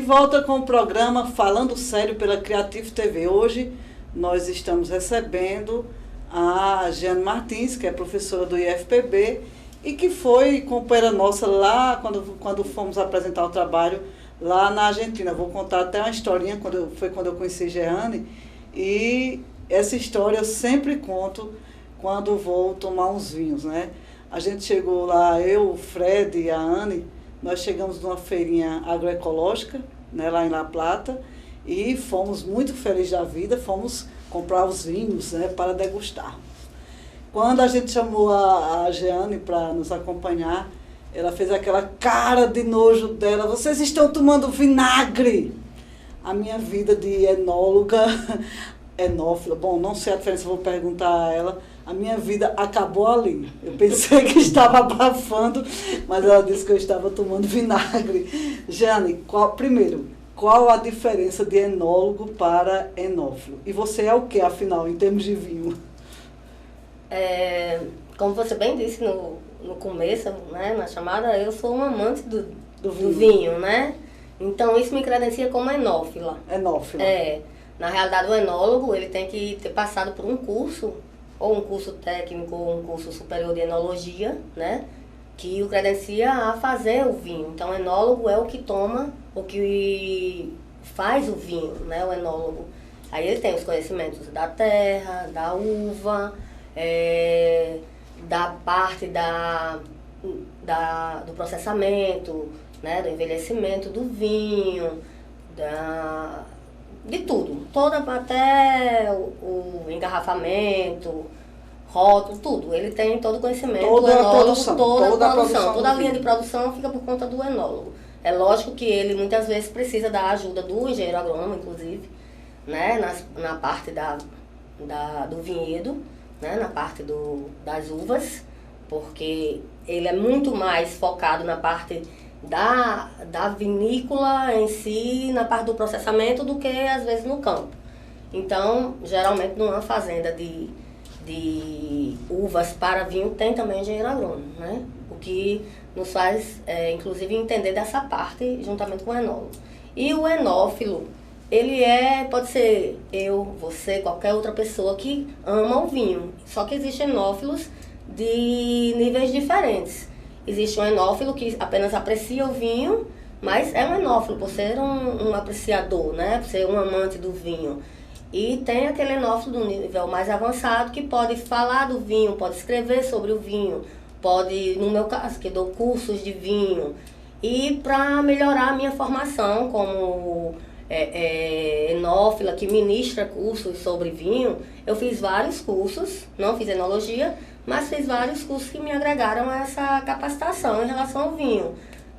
De volta com o programa Falando Sério pela Criativo TV. Hoje nós estamos recebendo a Jeane Martins, que é professora do IFPB e que foi companheira nossa lá quando fomos apresentar o trabalho lá na Argentina. Vou contar até uma historinha, quando eu conheci Jeane, e essa história eu sempre conto quando vou tomar uns vinhos, né? A gente chegou lá, eu, o Fred e a Anne, nós chegamos numa feirinha agroecológica, né, lá em La Plata, e fomos muito felizes da vida, fomos comprar os vinhos, né, para degustar. Quando a gente chamou a Jeane para nos acompanhar, ela fez aquela cara de nojo dela: vocês estão tomando vinagre! A minha vida de enófila, bom, não sei a diferença, vou perguntar a ela. A minha vida acabou ali. Eu pensei que estava abafando, mas ela disse que eu estava tomando vinagre. Jeane, qual a diferença de enólogo para enófilo? E você é o que, afinal, em termos de vinho? Como você bem disse no começo, né, na chamada, eu sou uma amante do vinho, né? Então, isso me credencia como enófila. Enófila. Na realidade, o enólogo, ele tem que ter passado por um curso, ou um curso técnico, ou um curso superior de enologia, né? Que o credencia a fazer o vinho. Então, o enólogo é o que toma, o que faz o vinho, né? O enólogo. Aí ele tem os conhecimentos da terra, da uva, da parte do processamento, né? Do envelhecimento do vinho, de tudo, até o engarrafamento, rótulo, tudo. Ele tem todo o conhecimento do enólogo, toda a produção. Toda a linha de produção fica por conta do enólogo. É lógico que ele muitas vezes precisa da ajuda do engenheiro agrônomo, inclusive, né, na parte do vinhedo, né, na parte das uvas, porque ele é muito mais focado na parte da vinícola em si, na parte do processamento, do que às vezes no campo. Então, geralmente numa fazenda de uvas para vinho tem também engenheiro agrônomo, né? O que nos faz, inclusive, entender dessa parte juntamente com o enólogo. E o enófilo, ele pode ser eu, você, qualquer outra pessoa que ama o vinho. Só que existem enófilos de níveis diferentes. Existe um enófilo que apenas aprecia o vinho, mas é um enófilo por ser um apreciador, né? Por ser um amante do vinho. E tem aquele enófilo do nível mais avançado que pode falar do vinho, pode escrever sobre o vinho, pode, no meu caso, que dou cursos de vinho. E para melhorar a minha formação como enófila, que ministra cursos sobre vinho, eu fiz vários cursos, não fiz enologia, mas fiz vários cursos que me agregaram a essa capacitação em relação ao vinho.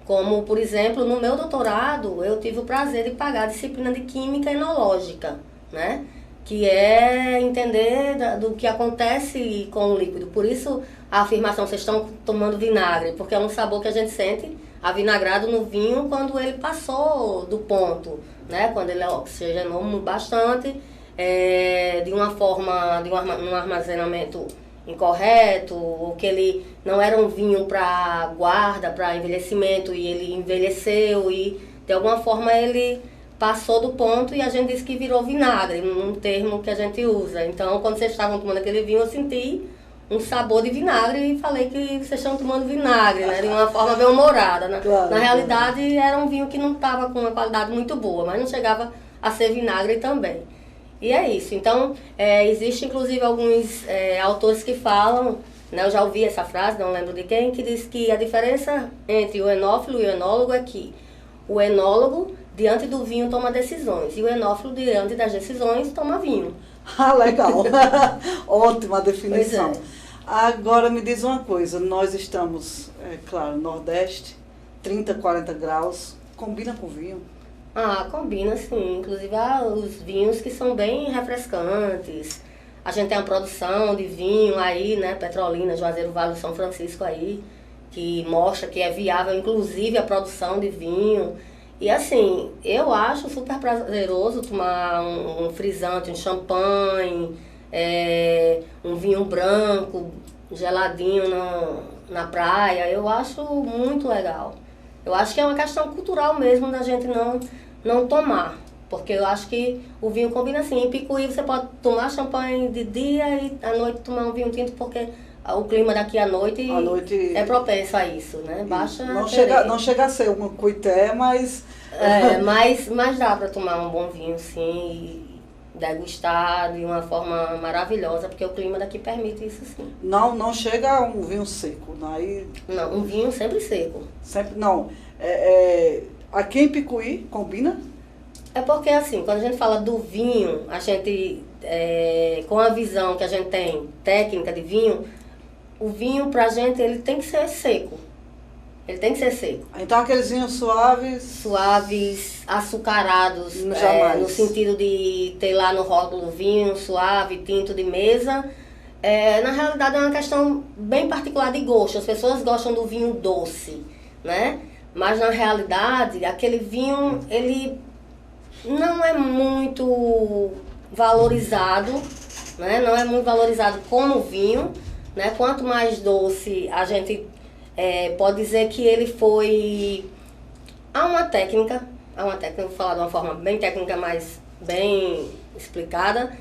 Como, por exemplo, no meu doutorado, eu tive o prazer de pagar a disciplina de Química Enológica, né? Que é entender do que acontece com o líquido. Por isso, a afirmação, vocês estão tomando vinagre, porque é um sabor que a gente sente avinagrado no vinho quando ele passou do ponto, né? Quando ele oxigenou bastante, de uma forma, um armazenamento incorreto, ou que ele não era um vinho para guarda, para envelhecimento, e ele envelheceu e de alguma forma ele passou do ponto e a gente disse que virou vinagre, um termo que a gente usa. Então, quando vocês estavam tomando aquele vinho, eu senti um sabor de vinagre e falei que vocês estão tomando vinagre, né? De uma forma bem humorada. Claro, na realidade, era um vinho que não estava com uma qualidade muito boa, mas não chegava a ser vinagre também. E é isso. Então, existe inclusive alguns autores que falam, né, eu já ouvi essa frase, não lembro de quem, que diz que a diferença entre o enófilo e o enólogo é que o enólogo, diante do vinho, toma decisões, e o enófilo, diante das decisões, toma vinho. Ah, legal. Ótima definição. Pois é. Agora me diz uma coisa, nós estamos, claro, Nordeste, 30, 40 graus, combina com vinho? Combina sim, inclusive os vinhos que são bem refrescantes. A gente tem a produção de vinho aí, né, Petrolina, Juazeiro Vale do São Francisco aí, que mostra que é viável inclusive a produção de vinho. E assim, eu acho super prazeroso tomar um frisante, um champanhe, um vinho branco, geladinho na praia. Eu acho muito legal. Eu acho que é uma questão cultural mesmo da gente não tomar. Porque eu acho que o vinho combina assim. Em Picuí você pode tomar champanhe de dia e à noite tomar um vinho tinto, porque o clima daqui à noite é propenso a isso, né? Baixa não chega a ser uma cuité, mas... mas dá para tomar um bom vinho, sim, e degustar de uma forma maravilhosa, porque o clima daqui permite isso, sim. Não chega a um vinho seco, aí... Não, um vinho sempre seco. Sempre, não. Aqui em Picuí, combina? É porque, assim, quando a gente fala do vinho, a gente, com a visão que a gente tem, técnica de vinho, o vinho, pra gente, ele tem que ser seco. Ele tem que ser seco. Então, aqueles vinhos suaves... Suaves, açucarados, no sentido de ter lá no rótulo vinho suave, tinto de mesa. Na realidade, é uma questão bem particular de gosto. As pessoas gostam do vinho doce, né? Mas, na realidade, aquele vinho, ele... não é muito valorizado, né? Não é muito valorizado como vinho, né? Quanto mais doce, a gente pode dizer que ele foi... Há uma técnica, vou falar de uma forma bem técnica, mas bem explicada.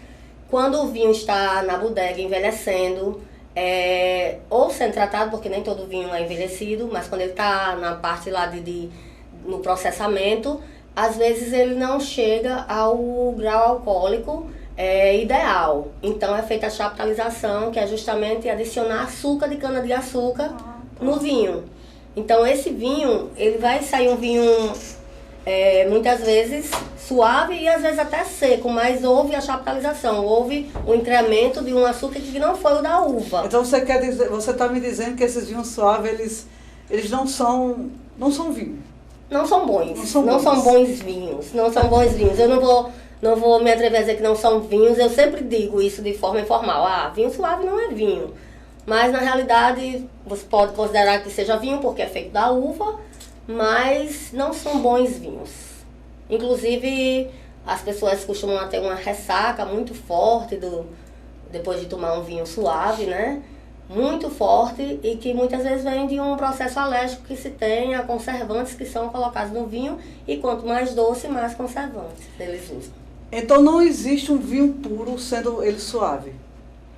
Quando o vinho está na bodega envelhecendo, ou sendo tratado, porque nem todo vinho é envelhecido, mas quando ele está na parte lá no processamento, às vezes ele não chega ao grau alcoólico ideal. Então é feita a chaptalização, que é justamente adicionar açúcar de cana-de-açúcar no vinho. Então esse vinho, ele vai sair um vinho muitas vezes suave e às vezes até seco, mas houve a chaptalização, houve o incremento de um açúcar que não foi o da uva. Então você está me dizendo que esses vinhos suaves, eles não são vinho? Não são bons. Não são bons vinhos. Não são bons vinhos. Eu não vou me atrever a dizer que não são vinhos. Eu sempre digo isso de forma informal. Vinho suave não é vinho. Mas, na realidade, você pode considerar que seja vinho porque é feito da uva, mas não são bons vinhos. Inclusive, as pessoas costumam ter uma ressaca muito forte depois de tomar um vinho suave, né? Muito forte e que muitas vezes vem de um processo alérgico que se tem a conservantes que são colocados no vinho, e quanto mais doce, mais conservantes eles usam. Então não existe um vinho puro sendo ele suave?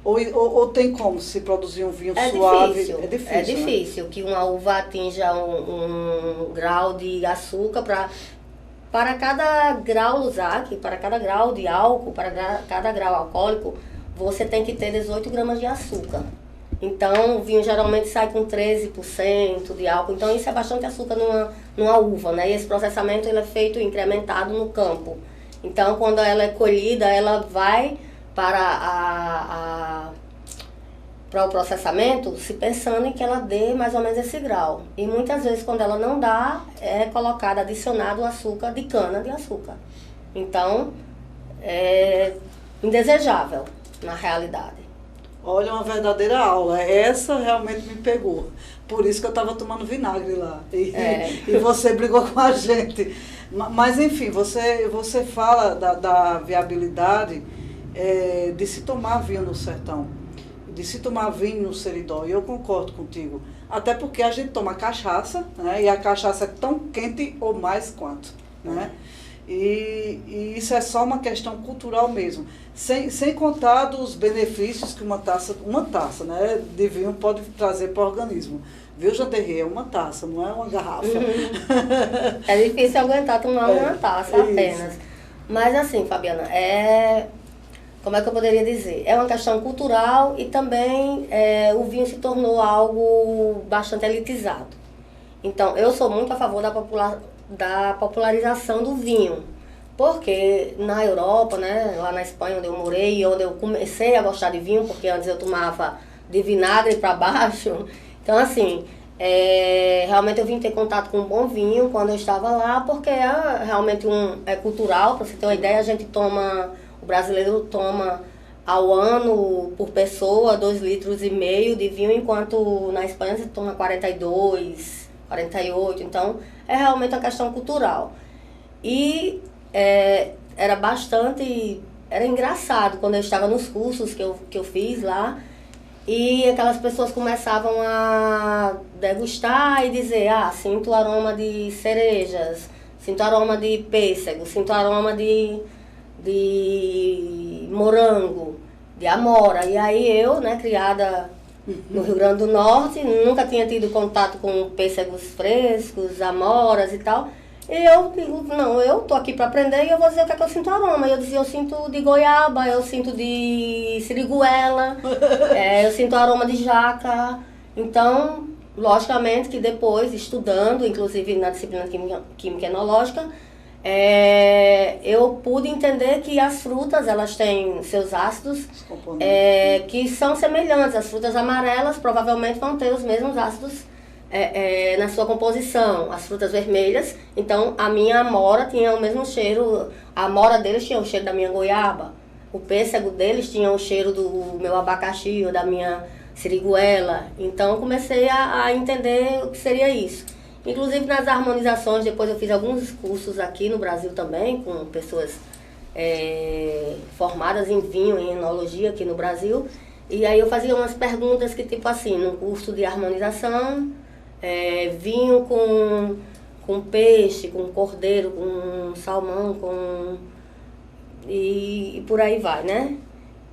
Ou tem como se produzir um vinho suave? É difícil, né? Que uma uva atinja um grau de açúcar para cada grau Luzak, para cada grau de álcool, para cada grau alcoólico, você tem que ter 18 gramas de açúcar. Então, o vinho geralmente sai com 13% de álcool. Então, isso é bastante açúcar numa uva, né? E esse processamento ele é feito incrementado no campo. Então, quando ela é colhida, ela vai para o processamento, se pensando em que ela dê mais ou menos esse grau. E muitas vezes, quando ela não dá, é colocado, adicionado o açúcar de cana-de-açúcar. Então, é indesejável, na realidade. Olha, uma verdadeira aula. Essa realmente me pegou. Por isso que eu estava tomando vinagre lá. E você brigou com a gente. Mas, enfim, você fala da viabilidade de se tomar vinho no sertão, de se tomar vinho no Seridó. E eu concordo contigo. Até porque a gente toma cachaça, né? E a cachaça é tão quente ou mais quanto, né? E isso é só uma questão cultural mesmo. Sem contar dos benefícios que uma taça, né, de vinho pode trazer para o organismo. Viu, Janderê? É uma taça, não é uma garrafa. É difícil aguentar tomar uma taça apenas. Mas assim, Fabiana, como é que eu poderia dizer? É uma questão cultural e também o vinho se tornou algo bastante elitizado. Então, eu sou muito a favor da popularização do vinho. Porque na Europa, né, lá na Espanha, onde eu morei, onde eu comecei a gostar de vinho, porque antes eu tomava de vinagre para baixo. Então, assim, realmente eu vim ter contato com um bom vinho quando eu estava lá, porque realmente é cultural. Para você ter uma ideia, o brasileiro toma ao ano, por pessoa, 2,5 litros de vinho, enquanto na Espanha você toma 42, 48. Então, é realmente uma questão cultural. E era engraçado quando eu estava nos cursos que eu fiz lá, e aquelas pessoas começavam a degustar e dizer, sinto o aroma de cerejas, sinto aroma de pêssego, sinto aroma de morango, de amora. E aí eu, né, criada no Rio Grande do Norte, nunca tinha tido contato com pêssegos frescos, amoras e tal. E eu digo, não, eu tô aqui para aprender e eu vou dizer o que é que eu sinto aroma. Eu dizia, eu sinto de goiaba, eu sinto de siriguela, eu sinto aroma de jaca. Então, logicamente que depois, estudando, inclusive na disciplina química enológica, eu pude entender que as frutas, elas têm seus ácidos que são semelhantes. As frutas amarelas provavelmente vão ter os mesmos ácidos na sua composição. As frutas vermelhas, então a minha amora tinha o mesmo cheiro, a amora deles tinha o cheiro da minha goiaba, o pêssego deles tinha o cheiro do meu abacaxi ou da minha siriguela. Então comecei a entender o que seria isso. Inclusive nas harmonizações, depois eu fiz alguns cursos aqui no Brasil também, com pessoas formadas em vinho, em enologia aqui no Brasil. E aí eu fazia umas perguntas que tipo assim, no curso de harmonização, vinho com peixe, com cordeiro, com salmão, e por aí vai, né?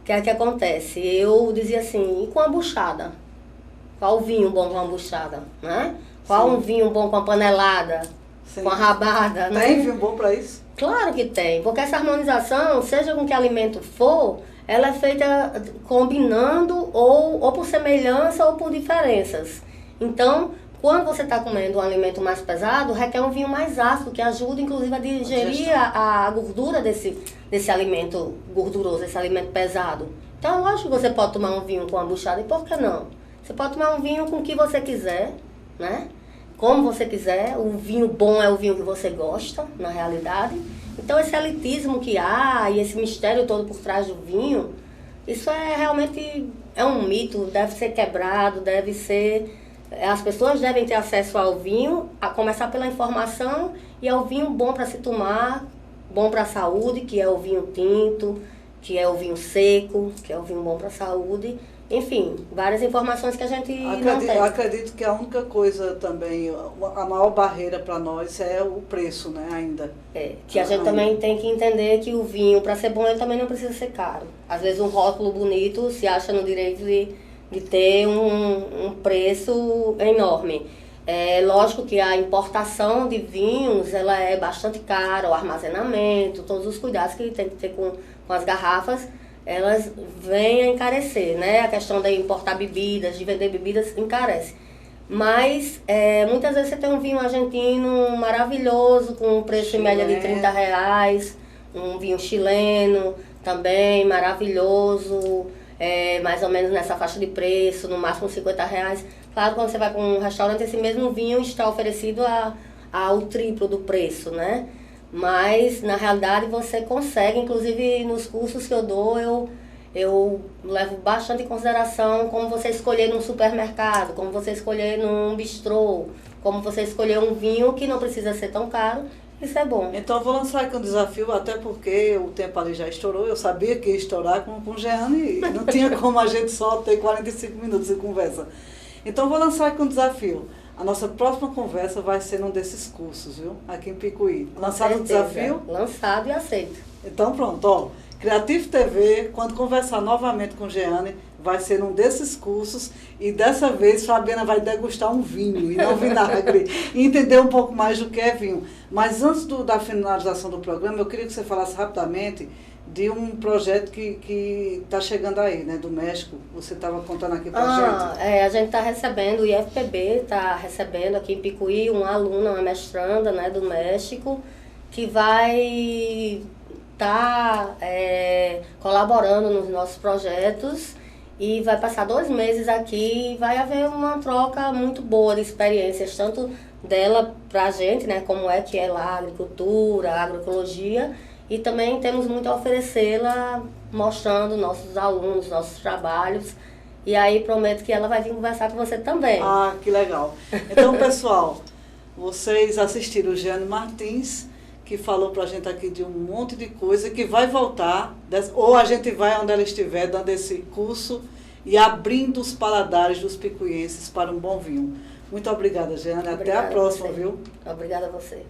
O que é que acontece? Eu dizia assim, e com a buchada? Qual vinho bom com a buchada, né? Qual um vinho bom com a panelada, com a rabada, né? Tem vinho bom para isso? Claro que tem, porque essa harmonização, seja com que alimento for, ela é feita combinando ou por semelhança ou por diferenças. Então, quando você está comendo um alimento mais pesado, requer um vinho mais ácido, que ajuda inclusive a digerir a gordura desse alimento gorduroso, desse alimento pesado. Então, é lógico que você pode tomar um vinho com a buchada, e por que não? Você pode tomar um vinho com o que você quiser, né? Como você quiser. O vinho bom é o vinho que você gosta, na realidade. Então, esse elitismo que há e esse mistério todo por trás do vinho, isso realmente é um mito, deve ser quebrado, deve ser... As pessoas devem ter acesso ao vinho, a começar pela informação, e ao vinho bom para se tomar, bom para a saúde, que é o vinho tinto, que é o vinho seco, que é o vinho bom para a saúde. Enfim, várias informações que a gente não tem. Acredito que a única coisa também, a maior barreira para nós é o preço, né, ainda. Que a gente também tem que entender que o vinho, para ser bom, ele também não precisa ser caro. Às vezes um rótulo bonito se acha no direito de ter um preço enorme. É lógico que a importação de vinhos, ela é bastante cara, o armazenamento, todos os cuidados que tem que ter com as garrafas, elas vêm a encarecer, né? A questão de importar bebidas, de vender bebidas, encarece. Mas muitas vezes você tem um vinho argentino maravilhoso, com um preço em média de R$30, um vinho chileno também maravilhoso, mais ou menos nessa faixa de preço, no máximo R$50. Claro, quando você vai para um restaurante, esse mesmo vinho está oferecido ao triplo do preço, né? Mas, na realidade, você consegue, inclusive nos cursos que eu dou, eu levo bastante em consideração como você escolher num supermercado, como você escolher num bistrô, como você escolher um vinho que não precisa ser tão caro. Isso é bom. Então eu vou lançar aqui um desafio, até porque o tempo ali já estourou, eu sabia que ia estourar com o Jeane, e não tinha como a gente só ter 45 minutos de conversa. Então eu vou lançar aqui um desafio. A nossa próxima conversa vai ser num desses cursos, viu? Aqui em Picuí. Lançado o desafio? Lançado e aceito. Então pronto, ó. Creative TV, quando conversar novamente com Jeane, vai ser num desses cursos, e dessa vez Fabiana vai degustar um vinho e não vinagre, e entender um pouco mais do que é vinho. Mas antes da finalização do programa, eu queria que você falasse rapidamente de um projeto que está chegando aí, né, do México. Você estava contando aqui pra gente. A gente está recebendo, o IFPB está recebendo aqui em Picuí uma aluna, uma mestranda, né, do México, que vai estar colaborando nos nossos projetos, e vai passar 2 meses aqui, e vai haver uma troca muito boa de experiências, tanto dela para a gente, né, como é que é lá a agricultura, a agroecologia, e também temos muito a oferecê-la, mostrando nossos alunos, nossos trabalhos, e aí prometo que ela vai vir conversar com você também. Ah, que legal. Então, pessoal, vocês assistiram o Jeane Martins, que falou pra gente aqui de um monte de coisa, que vai voltar, ou a gente vai onde ela estiver, dando esse curso e abrindo os paladares dos picuienses para um bom vinho. Muito obrigada, Jeane. Até a próxima, viu? Obrigada a você.